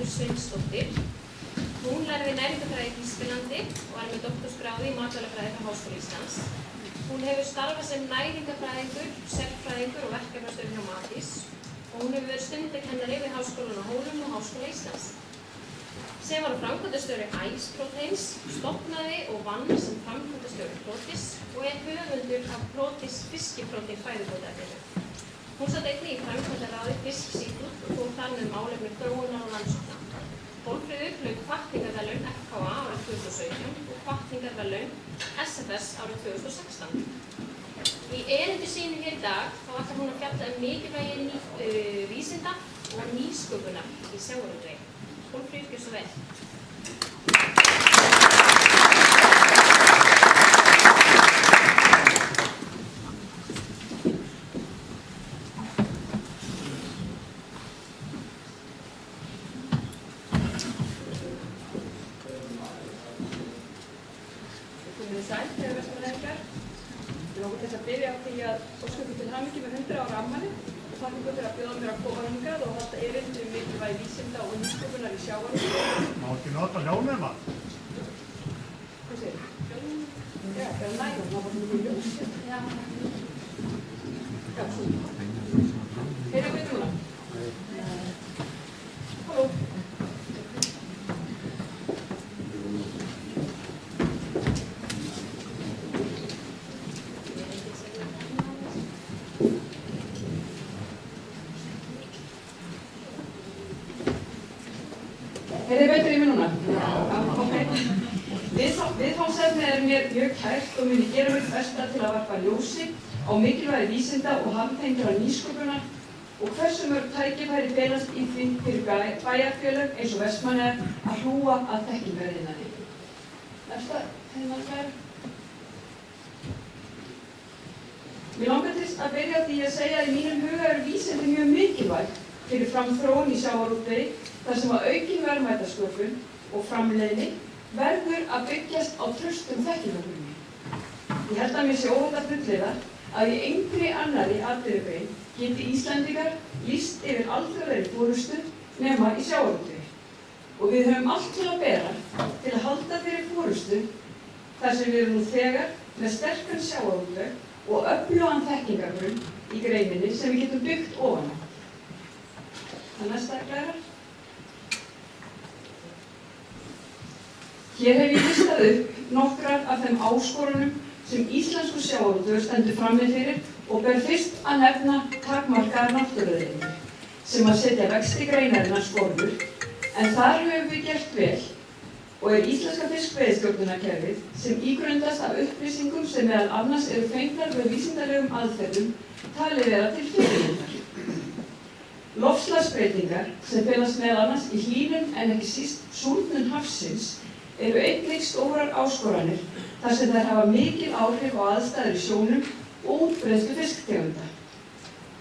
Berghildur Sveinsdóttir. Hún lærði næringarfræði í Þýskalandi og er með doktorsgráðu í matvælafræði frá Háskóla Íslands. Hún hefur starfað sem næringarfræðingur, sérfræðingur og verkefnastjóri hjá Matís og hún hefur verið stundakennari við Háskólann á Hólum og Háskóla Íslands. Sem var framkvæmdastjóri Ice Proteins, stofnaði og vann sem framkvæmdastjóri Protis og er höfundur af Protis fiskiprótein fæðubótaefninu. Hún sat einnig í framkvæmdaráði Fisk-Seafood og fór þar með málefni þróunar og rannsókna. Hólmfríður hlaut hvatningarverðlaun FKA árið 2017 og hvatningarverðlaun SFS árið 2016. Í erindi sínu hér í dag þá ætlar hún að fjalla mikilvægi vísinda og nýsköpunar í sjávarútvegi. Hólmfríður, gjörðu svo vel. Sæl, kæru vestmannaeyingar. Mig langar til að byrja á því að óska ykkur til hamingju með 100 ára afmæli og þakka ykkur fyrir að bjóða mér að koma hingað og halda erindi mikilvægi vísinda og nýsköpunar í sjávarútvegi. Má ekki nota hjálminn, maður? Hvað segir þið? Hjálminn? Já, það er nægum, það var mjög ljós. Já, svona. Heyrðu við núna? Halló? Er þið betur í mig núna? Já, ok. Viðfangsefnið er mér mjög kært og muni gera mitt besta til að varpa ljósi á mikilvægi vísinda og hamtengdrar nýsköpunar og hversu mörg tækifæri felast í því fyrir bæjarfélög eins og Vestmannaeyjar að hlúa að þekkingariðnaði. Næsta, heiðmannskæður. Mig langar til að byrja á því að segja að í mínum huga eru vísindi mjög mikilvæg fyrir framþróun í sjávarútvegi þar sem að aukin verðmætasköpun og framleiðni verður að byggjast á traustum þekkingargrunni. Ég held að mér sé óhætt að fullyrða að í engri annarri atvinnugrein geti Íslendingar lýst yfir alþjóðlegri forystu nema í sjávarútvegi. Og við höfum allt til að bera til að halda þeirri forystu þar sem við erum nú þegar með sterkan sjávarútveg og öflugan þekkingargrunn í greininni sem við getum byggt ofan á. Það næsta glærar. Hér hef ég listað upp nokkrar af þeim áskorunum sem íslenskur sjávarútvegur stendur frammi fyrir og ber fyrst að nefna takmarkaðar náttúruauðlindir sem að setja vexti greinarinnar skorður, en þar höfum við gert vel og er íslenska fiskveiðistjórnunarkerfið sem ígrundast af upplýsingum sem meðal annars eru fengnar með vísindalegum aðferðum talið vera til fyrirmyndar. Loftslagsbreytingar sem felast meðal annars í hlýnun en ekki síst súrnun hafsins eru einnig stórar áskoranir þar sem þær hafa mikil áhrif á aðstæður í sjónum og útbreiðslu fisktegunda.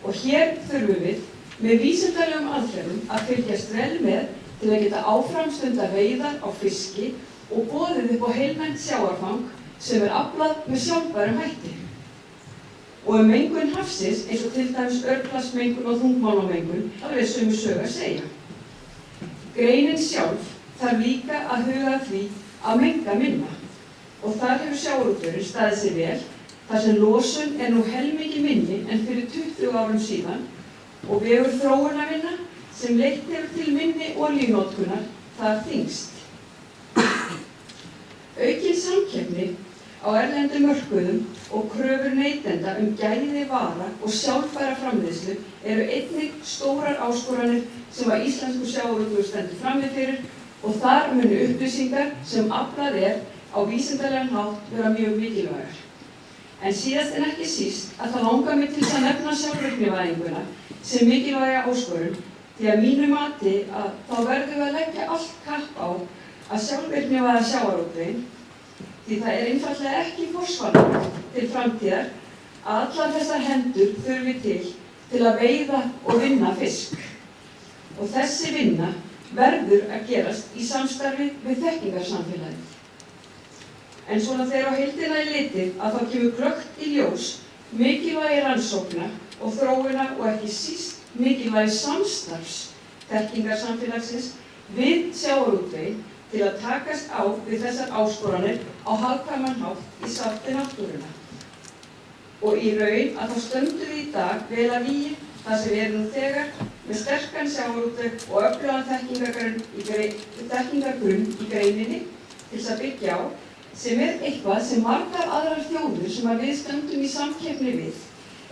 Og hér þurfum við með vísindalegum aðferðum að fylgjast vel með til að geta áframstunda veiðar á fiski og boðið upp á heilnæmt sjávarfang sem er aflað með sjálfbærum hætti. Og mengun hafsins eins og til dæmis örplastmengun og þungmálmamengun alveg sömu sögu að segja. Greinin sjálf þarf líka að huga að því að menga minna og þar hefur sjávarútvegurinn staðið sig vel þar sem losun er nú helmingi minni en fyrir 20 árum síðan og vegur þróunarvinna sem leitt hefur til minni olíunotkunar þar þyngst. Aukin samkeppni á erlendum mörkuðum og kröfur neytenda gæði vara og sjálfbæra framleiðslu eru einnig stórar áskoranir sem að íslenskur sjávarútvegur stendur frammi fyrir og þar munu upplýsingar sem aflað er á vísindalegan hátt vera mjög mikilvægar. En síðast en ekki síst að það langar mig til að nefna sjálfvirknivæðinguna sem mikilvæga áskorun því að mínu mati að þá verðum við að leggja allt kapp á að sjálfvirknivæða sjávarútveginn því það er einfaldlega ekki forsvaranlegt til framtíðar að allar þessar hendur þurfi til að veiða og vinna fisk. Og þessi vinna verður að gerast í samstarfi við þekkingarsamfélagið. En svona þegar á heildina er litið að þá kemur glöggt í ljós mikilvægi rannsókna og þróunar og ekki síst mikilvægi samstarfs þekkingarsamfélagsins við sjávarútveginn til að takast á við þessar áskoranir á hagkvæman hátt í sátt við náttúruna. Og í raun að þá stöndum við í dag vel að vígi þar sem við erum nú þegar með sterkan sjávarútveg og öflugan þekkingargrunn í greininni til þess að byggja á, sem eitthvað sem margar aðrar þjóðir sem að við stöndum í samkeppni við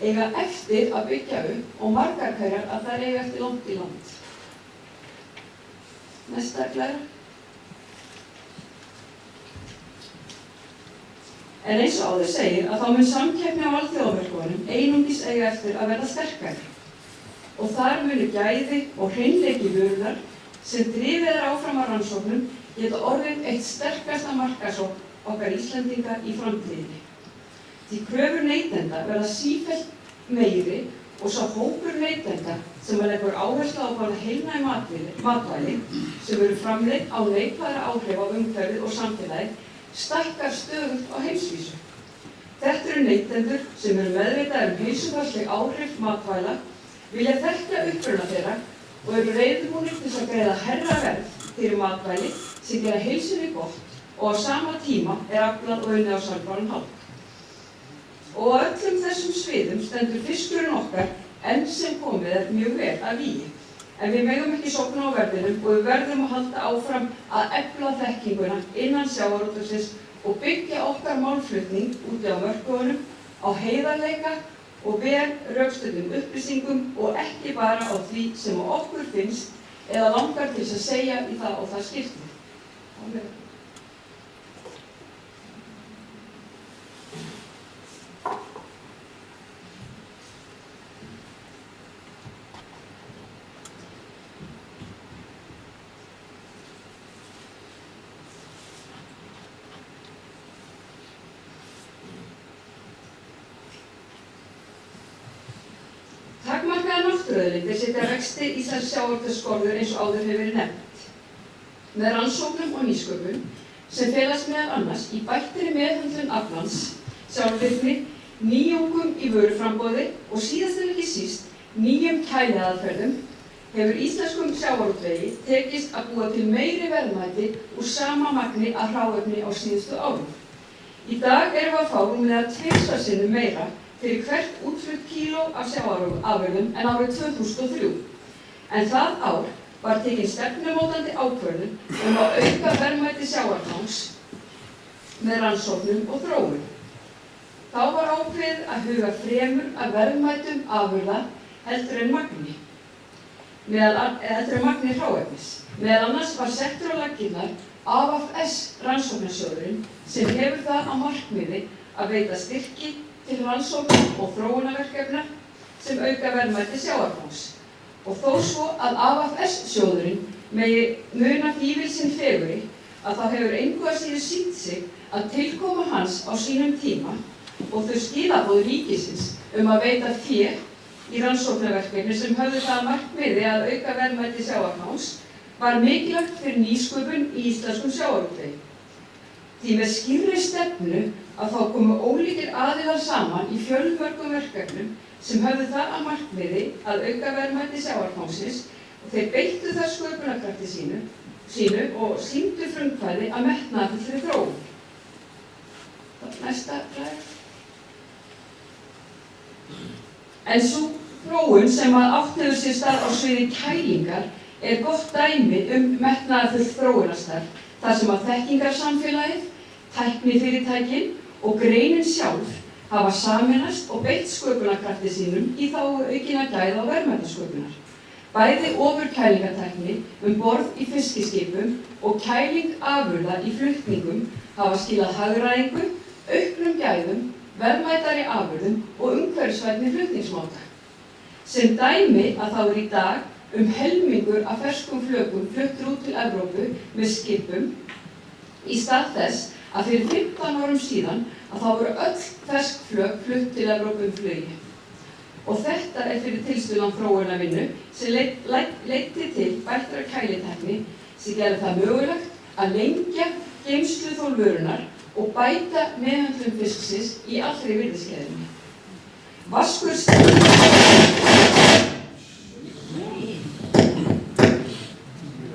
eiga eftir að byggja upp og margar hverjar að þær eiga eftir langt í land. Næsta Klara. En eins og áður segir að þá mun samkeppni á alþjóðamörkuðunum einungis eiga eftir að verða sterkari. Og þar munu gæði og hreinleiki vörunnar sem drifið áfram af rannsóknum geta orðið eitt sterkasta markaðsókn okkar Íslendinga í framtíðinni. Því kröfur neytenda verða sífellt meiri og sá hópur neytenda sem leggur áherslu á að borða heilnæm matvæli sem eru framleidd á neikvæðra áhrif á umhverfið og samfélagið stækkar stöðugt á heimsvísu. Þetta eru neytendur sem eru meðvitaðir heilsufarsleg áhrif matvæla, vilja þekkja uppruna þeirra og eru reiðubúnir til að greiða hærra verð fyrir matvæli sem gera heilsunni gott og á sama tíma aflað og unnið á sjálfbæran hátt. Og á öllum þessum sviðum stendur fiskurinn okkar enn sem komið mjög vel að vígi. En við megum ekki sofna á verðinum og við verðum að halda áfram að efla þekkinguna innan sjávarútvegsins og byggja okkar málflutning úti á mörkuðunum á heiðarleika og vel rökstuddum upplýsingum og ekki bara á því sem okkur finnst eða langar til að segja í það og það skipti. Takmarkaðar náttúruauðlindir setja vexti íslensks sjávarútvegs skorður eins og áður hefur verið nefnt. Með rannsóknum og nýsköpun sem felast meðal annars í bættri meðhöndlun aflans, sjálfvirkni, nýjungum í vöruframboði og síðast en ekki síst nýjum kæliaðferðum hefur íslenskum sjávarútvegi tekist að búa til meiri verðmæti úr sama magni af hráefni á síðustu árum. Í dag erum við að fá rúmlega 2 sinnum meira fyrir hvert útflutt kíló af sjávarafurðum en árið 2003. En það ár var tekin stefnumótandi ákvörðun að auka verðmæti sjávarfangs með rannsóknum og þróun. Þá var ákveðið að huga fremur að verðmætum afurða heldur en magni hráefnis. Meðal annars var settur á laggirnar AFS rannsóknarsjóðurinn sem hefur það á markmiði að veita styrki til rannsóknar og þróunarverkefna sem auka verðmæti sjávarfangs. Og þó svo að AFS-sjóðurinn megi muna fífil sinn fegurri að þá hefur engu að síður sýnt sig að tilkoma hans á sínum tíma og þau skilaboð ríkisins að veita fé í rannsóknarverkefni sem höfðu það markmiði að auka verðmæti sjávarfangs var mikilvægt fyrir nýsköpun í íslenskum sjávarútvegi. Því með skýrri stefnu að þá komu ólíkir aðilar saman í fjölmörgum verkefnum sem höfðu það að markmiði að auka verðmæti sjávarfangsins og þeir beittu þar sköpunarkrafti sínu og sýndu frumkvæði að metnaðarfullri þróun. Næsta ræð. En sú þróun sem átt hefur sér stað á sviði kælingar gott dæmi metnaðarfull þróunarstarf þar sem að þekkingarsamfélagið, tæknifyrirtækin og greinin sjálf hafa sameinast og beitt sköpunarkrafti sínum í þágu aukinna gæða og verðmætasköpunar. Bæði ofurkælingatækni borð í fiskiskipum og kæling afurða í flutningum hafa skilað hagræðingu, auknum gæðum, verðmætari afurðum og umhverfisvænni flutningsmáta. Sem dæmi að þá í dag helmingur af ferskum flökum fluttur út til Evrópu með skipum í stað þess að fyrir 15 árum síðan að þá voru öll fersk flök flutt til Evrópu flugi. Og þetta fyrir tilstuðlan þróunarvinnu sem leiddi til bættrar kælitækni sem gerði það mögulegt að lengja geymsluþol vörunnar og bæta meðhöndlun fisksins í allri virðiskeðjunni.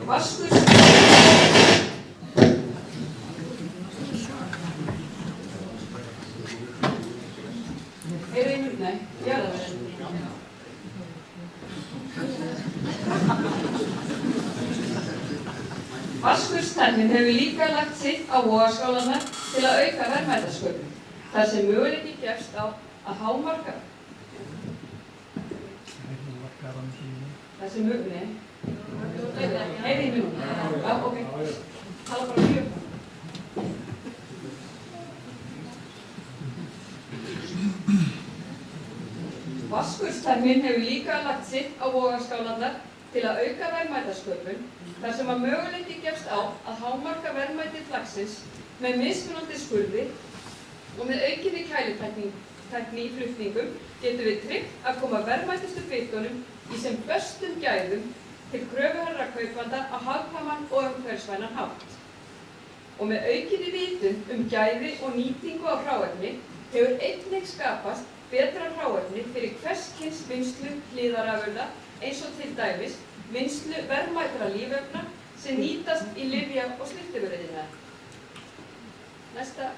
Vaskur Nei, jarðaber. Vatnskurstæknin hefur líka lagt sitt á vogarskálarnar til að auka verðmætasköpun, þar sem möguleiki gefst á að hámarka. Það sem möguleiki. Heyrði í núna? Já, ok. Tala bara mjög. Vatnskurstæknin hefur líka lagt sitt á vogarskálarnar til að auka verðmætasköpun, þar sem að möguleiki gefst á að hámarka verðmæti flagsins með mismunandi skurði og með aukinni kælitækni í flutningum getum við tryggt að koma verðmætustu bitunum í sem bestum gæðum til kröfuharðra kaupanda á hagkvæman og umhverfisvænan hátt. Og með aukinni vitund gæði og nýtingu á hráefni hefur einnig skapast betra hráefni fyrir hvers kyns vinnslu hliðarafurða eins og til dæmis vinnslu verðmætra lífefna sem nýtast í lyfja- og snyrtivöruiðnaði. Næsta.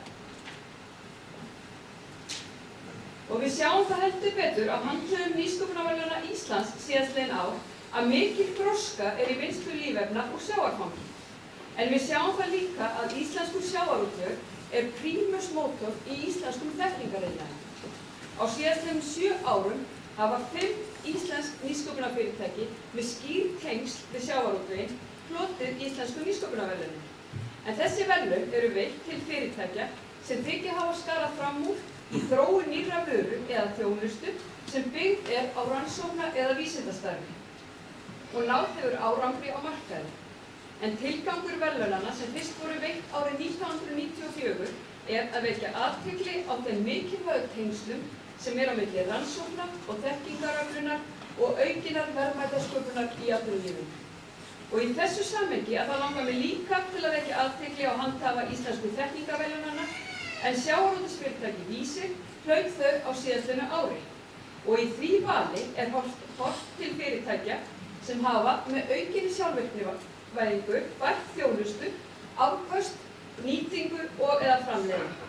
Og við sjáum það heldur betur á handhöfum Nýsköpunarverðlauna Íslands síðastliðin ár að mikil gróska í vinnslu lífefna úr sjávarfangi. En við sjáum það líka að íslenskur sjávarútvegur prímus mótor í íslenskum þekkingaraiðnaði. Á síðastliðnum 7 árum hafa 5 íslensk nýsköpunarfyrirtæki með skýr tengsl við sjávarútveginn hlotið íslensku nýsköpunarverðlaunin. En þessi verðlaun eru veitt til fyrirtækja sem þykja hafa skarað fram úr í þróun nýrra vöru eða þjónustu sem byggð á rannsókna- eða vísindastarfi og náð hefur árangri á markaði. En tilgangur verðlaunanna sem fyrst voru veitt árið 1994 að vekja athygli á þeim mikilvægu tengslum sem á milli rannsókna og þekkingaröflunar og aukinnar verðmætasköpunar í atvinnulífinu. Og í þessu samhengi það langar mig líka til að vekja athygli á handhafa íslensku þekkingarverðlaunanna en sjávarútvegsfyrirtæki Vísir hlaut þau á síðastliðnu ári. Og í því vali horft til fyrirtækja sem hafa með aukinni sjálfvirknivæðingu bætt þjónustu, afköst, nýtingu og eða framleiðingu.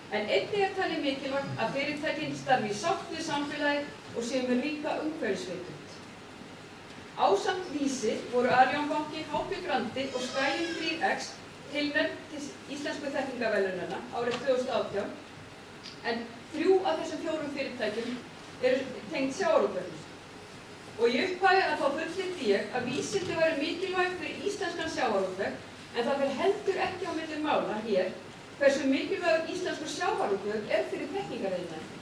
En einnig talið mikilvægt að fyrirtækin starfi í sátt við samfélagið og séu með ríka umhverfisvitund. Ásamt Vísir voru Arion banki, HP Grandi og Skaginn 3X tilnefnd til íslensku þekkingarverðlaunanna árið 2018 en 3 af þessum 4 fyrirtækjum eru tengd sjávarútvegi. Og í upphafi þá fullyrti ég að vísindi væru mikilvæg fyrir íslenskan sjávarútveg en það fer heldur ekki á milli mála hér hversu mikilvægur íslenskur sjávarútvegur fyrir þekkingaraiðnaðinn.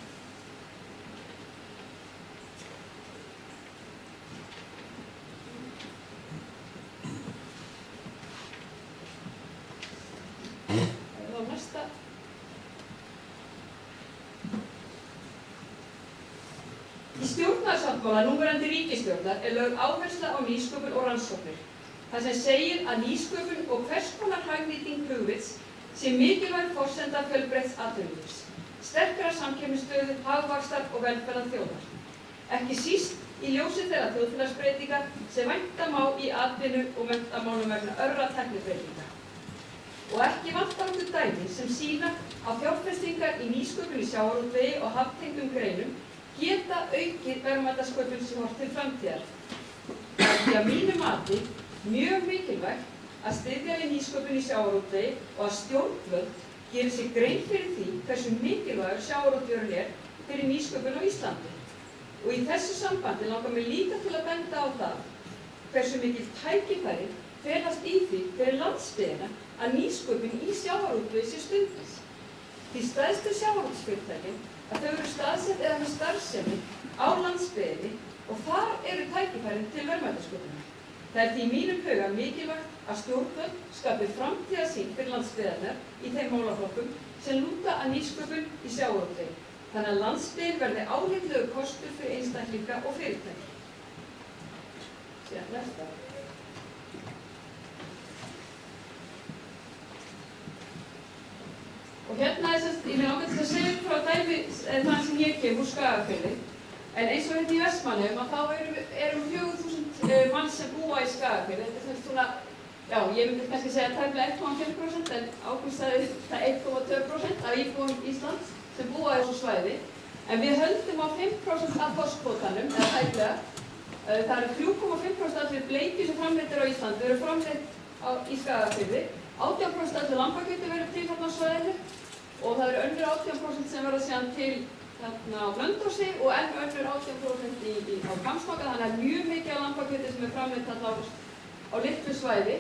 Það er næsta. Í stjórnarsáttmála núverandi ríkisstjórnar lögð áhersla á nýsköpun og rannsóknir. Það sem segir að nýsköpun og hvers konar hagnýting hugvits sé mikilvæg forsenda fjölbreytts atvinnulífs, sterkrar samkeppnisstöðu, hagvaxtar og velferðar þjóðar. Ekki síst í ljósi þeirra þjóðfélagsbreytinga sem vænta má í atvinnu og menntamálum vegna örra tæknibreytinga. Og ekki vantar okkur dæmi sem sýna að fjárfestingar í nýsköpun í sjávarútvegi og haftengdum greinum geta aukið verðmætasköpun sem horft til framtíðar. Það er því að mínu mati mjög mikilvægt að styðja við nýsköpun í sjávarútvegi og að stjórnvöld geri sér grein fyrir því hversu mikilvægur sjávarútvegurinn fyrir nýsköpun á Íslandi. Og í þessu sambandi langar mig líka til að benda á það hversu mikil tækifæri felast í því fyrir landsbyggðina að nýsköpun í sjávarútvegi sé stundað. Því stærstu sjávarútvegsfyrirtækin að þau eru staðsett eða með starfsemi á landsbyggðinni og þar eru tækifærin til verðmætasköpunar. Það er því í mínum huga mikilvægt að stjórnvöld skapi framtíðarsýn fyrir landsbyggðirnar í þeim málaflokkum sem lúta að nýsköpun í sjávarútvegi, þannig að landsbyggðin verði álitlegur kostur fyrir einstaklinga og fyrirtæki. Síðan næsta. Og hérna ég vil ákveða til að segja frá dæmi þar sem ég kem úr Skagafirði. En eins og hérna í Vestmannaeyjum að þá erum 4.000 manns sem búa í Skagafirði. Þetta er svona, já, ég myndi kannski segja tæplega 1,5% en ákveðst það 1,2% af íbúum Íslands sem búa á þessu svæði. En við höldum á 5% af þorskkvótanum, eða tæplega. Það eru 3,5% allir bleikjur sem framleidd eru á Íslandi, eru framleidd í Skagafirði. 18% allir lambakjöti verður til þarna á svæðinu og það eru önnur 18% sem verða síðan til þarna á Blönduósi og enn önnur 18% á Hvammsbakka, þannig að mjög mikið af lambakjöti sem framleitt þarna á litlu svæði.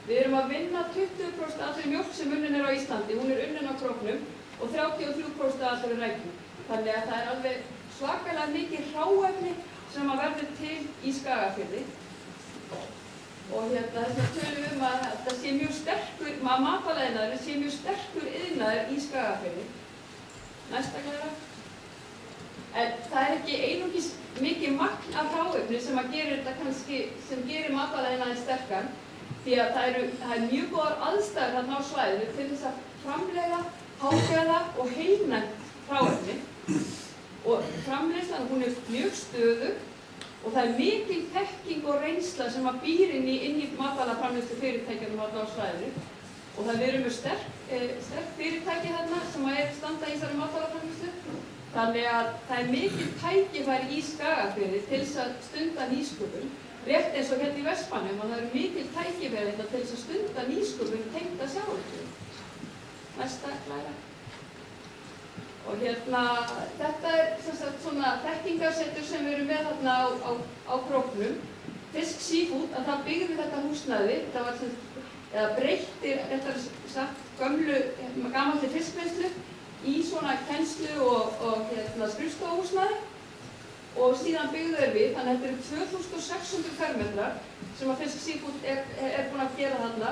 Við erum að vinna 20% af allri mjólk sem unnin á Íslandi, hún unnin á króknum og 33% af allri rækju. Þannig að það alveg svakalega mikið hráefni sem verður til í Skagafirði. Og þess að tölum að það sé mjög sterkur, matvælaiðnaðurinn sé mjög sterkur iðnaður í Skagafirði. Næsta glæra. En það ekki einungis mikið magn af hráefni sem gerir þetta kannski, sem gerir matvælaiðnaðinn sterkan, því að það er mjög góðar aðstæður þarna á svæðinu til þess að framleiða, hágæða og heilnæmt hráefni. Og framleiðslan, hún mjög stöðug og það mikil þekking og reynsla sem býr inn í matvælaframleiðslu fyrirtækjunum þarna á svæðinu. Og það verður mjög sterk fyrirtæki þarna sem standa í þessari matvælaframleiðslu. Þannig að það mikil tækifæri í Skagafirði til þess að stunda nýsköpun. Rétt eins og hérna í Vestmannaeyjum að það eru mikil tækifæri til þess að stunda nýsköpun tengda sjávarútvegi. Næsta glæra. Og þetta sem sagt svona þekkingarsetur sem við erum með þarna á króknum. Fisk Seafood, að það byggði þetta húsnæði, það var eða breyttir, réttar sagt, gamalli fiskvinnslu í svona kennslu og skrifstofuhúsnæði og síðan byggðu þeir við, þannig að þetta eru 2600 fermetrar sem að Fisk Seafood er búin að gera þarna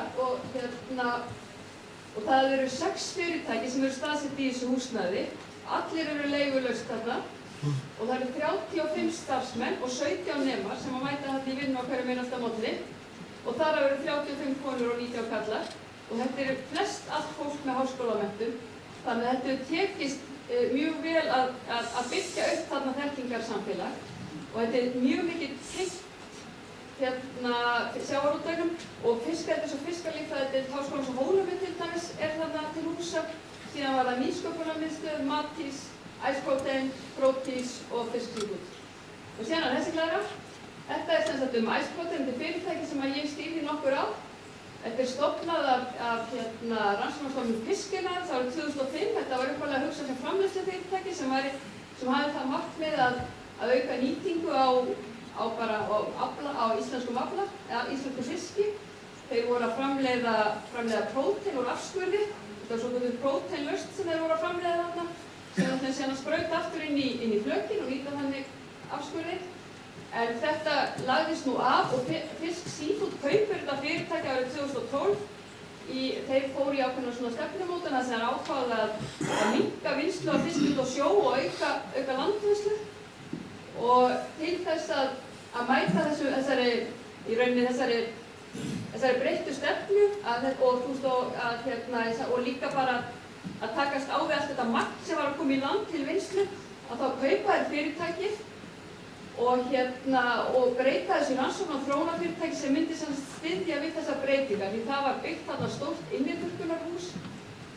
og það eru 6 fyrirtæki sem eru staðsett í þessu húsnæði. Allir eru leigulaust þarna og það eru 35 starfsmenn og 17 nemar sem að mæta þarna í vinnu á hverjum einasta mótni og þar eru 35 konur og 19 kallar og þetta eru flest allt fólk með háskólamenntun. Þannig að þetta hefur tekist mjög vel að byggja upp þarna þekkingarsamfélag og þetta er mjög mikið tengt sjávarútveginum og fiskeldis og fiskalíffræðideild Háskólans á Hólum til dæmis þarna til húsa. Síðan var það nýsköpunarmiðstöð, Matís, Ice Protein, Proteins og Fisk Seafood. Og síðan þessi glæra. Þetta sem sagt Ice Protein, þetta fyrirtæki sem ég stýrði nokkur á. Þetta stofnað af rannsóknarstofnun Fiskinar, það var 2005. Þetta var upphaflega hugsað sem framleiðslufyrirtæki sem hafði það markmið að auka nýtingu á íslenskum afla, eða íslensku fiski. Þeir voru að framleiða prótein úr afskurði. Þetta var svokölluð próteinlaust sem þeir voru að framleiða þarna, sem þeir síðan sprauta aftur inn í flökin og nýta þannig afskurðið. En þetta lagðist nú af og Fisk Seafood kaupir þetta fyrirtæki árið 2012. Þeir fóru í ákveðna svona stefnumótun þar sem þeir ákváðu að minnka vinnslu af fiski út á sjó og auka landvinnslu. Og til þess að mæta þessari breyttu stefnu og líka bara að takast á við allt þetta magn sem var að koma í land til vinnslu, að þá kaupa þeir fyrirtækið og breyta þessu rannsóknar- og þróunarfyrirtæki sem myndi styðja við þessar breytingar. Því það var byggt þarna stórt inniþurrkunarhús,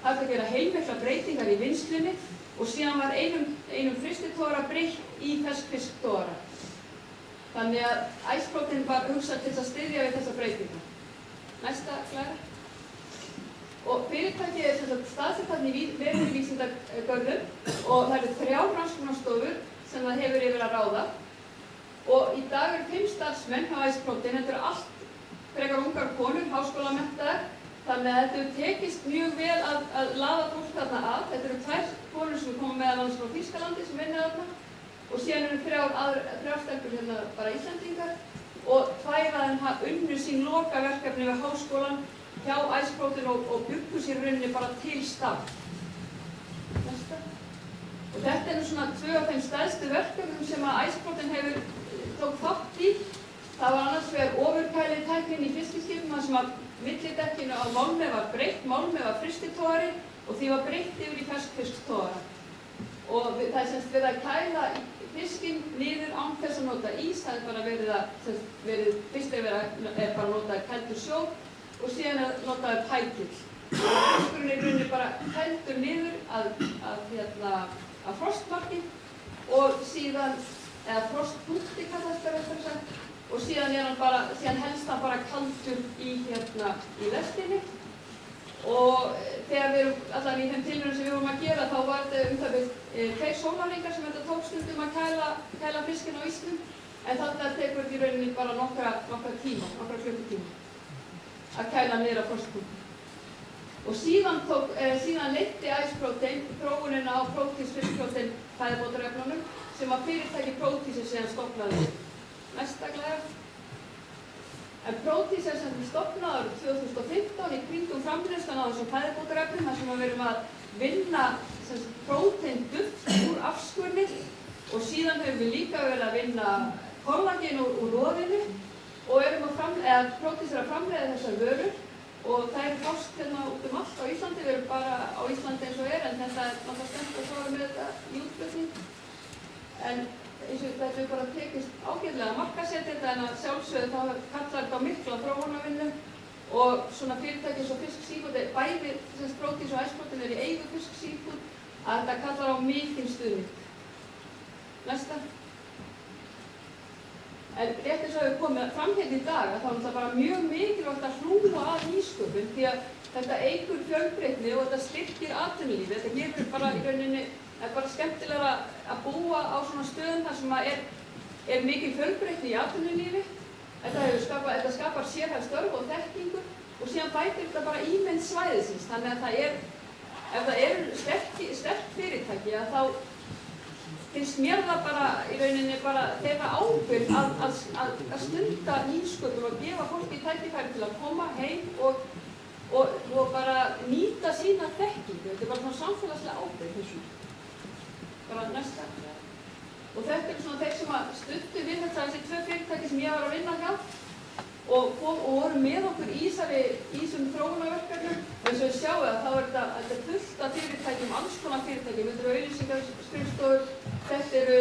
það var að gera heilmiklar breytingar í vinnslunni og síðan var einum frystitogara breytt í ferskfisktogara. Þannig að Ice Protein var hugsað til að styðja við þessar breytingar. Næsta glæra. Og fyrirtækið er staðsett þarna í veðurvísindagörðum og það eru 3 rannsóknarstofur sem það hefur yfir að ráða. Og í dag eru 5 starfsmenn hjá Ice Protein, þetta eru allt frekar ungar konur, háskólamenntaðar, þannig að þetta hefur tekist mjög vel að laða fólk þarna að. Þetta eru 2 konur sem koma meðal annars frá Þýskalandi sem vinna þarna og síðan eru 3 stelpur hérna bara Íslendingar og 2 af þeim unnu sín lokaverkefni við háskólann hjá Ice Protein og byggu sér rauninni bara til starf. Næsta. Og þetta eru svona 2 af þeim stærstu verkefnum sem að Ice Protein tók þátt í. Það var annars vegar ofurkælitæknin í fiskiskipum þar sem að millidekkinu á málmi var breytt, málmi var frystitogari og því var breytt yfir í ferskfisktogara. Og það er semst verið að kæla fiskinn niður án þess að nota ís, það er bara fyrst er bara að nota kældur sjó og síðan að nota pækill. Fiskurinn er í rauninni bara kældur niður að frostmarki síðan, eða frostpunkti kallast það réttara sagt, og síðan helst hann bara kaldur í lestinni. Og þegar við erum allan í þeim tilraunum sem við vorum að gera, þá var þetta það við 2 sólarhringar sem þetta tók stundum að kæla fiskinn á ísnum, en þarna tekur þetta í rauninni bara nokkra klukkutíma að kæla niður á frostpunkti. Og síðan leiddi Ice Protein prófunina á Proteus fiskprótein fæðubótarefnunum sem að fyrirtæki Proteus síðan stofnaði næsta glæða. En Proteus sem stofnaði árið 2015 í kringum framleiðsluna á þessum fæðubótarefnum þar sem við erum að vinna próteinduft úr afskurði og síðan höfum við líka verið að vinna kollagen úr roðinu og Proteus að framleiða þessar vörur og það fást hérna út allt á Íslandi, við erum bara á Íslandi eins og en þetta náttúrulega skemmt að svara með þetta í útflutning. En eins og þetta bara tekist ágætlega að markaðsetja þetta en að sjálfsögðu þá kallar þetta á mikla þróunarvinnu og svona fyrirtæki eins og Fisk Seafood, bæði Proteus og Ice Protein í eigu Fisk Seafood, að þetta kallar á mikinn stuðning. Næsta. En rétt eins og við komum fram hérna í dag að þá er þetta bara mjög mikilvægt að hlúa að nýsköpun því að þetta eykur fjölbreytni og þetta styrkir atvinnulífið. Þetta gefur bara í rauninni, það er bara skemmtilegra að búa á svona stöðum þar sem er mikil fjölbreytni í atvinnulífi. Þetta skapar sérhæfð störf og þekkingu og síðan bætir þetta bara ímynd svæðisins. Þannig að ef það eru sterk fyrirtæki að þá finnst mér það bara í rauninni bara þeirra ábyrgð að stunda nýsköpun og gefa fólki tækifæri til að koma heim og bara nýta sína þekkingu. Þetta er bara svona samfélagslega ábyrgð þessu. Bara næsta. Og þetta eru svona þeir sem að studdu við þessi 2 fyrirtæki sem ég var að vinna hjá og voru með okkur í þessum þróunarverkefnum. Og eins og við sjáum að þá er þetta fullt af fyrirtækjum, alls konar fyrirtækjum. Þetta eru auglýsingaskrifstofur, þetta eru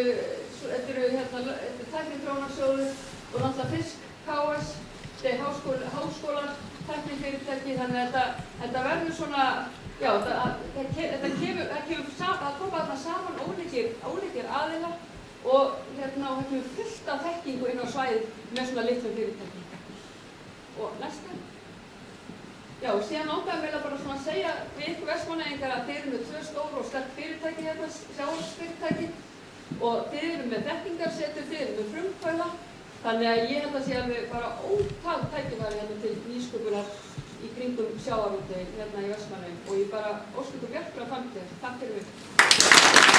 tækniþróunarsjóður og náttúrulega Fisk, KS, háskólar, tæknifyrirtæki. Þannig að þetta verður svona, já, það koma þarna saman ólíkir aðilar og kemur fullt af þekkingu inn á svæðið með svona litlum fyrirtækjum. Og næsta. Já, og síðan langaði mér bara svona að segja við ykkur Vestmannaeyingar að þeir eru með 2 stór og sterk fyrirtæki hérna, sjávarútvegsfyrirtæki og þeir eru með þekkingarsetur, þeir eru með frumkvöðla. Þannig að ég held að sé alveg bara ótal tækifæri hérna til nýsköpunar í kringum sjávarútveginn hérna í Vestmannaeyjum og ég bara óska ykkur bjartrar framtíðar. Takk fyrir mig.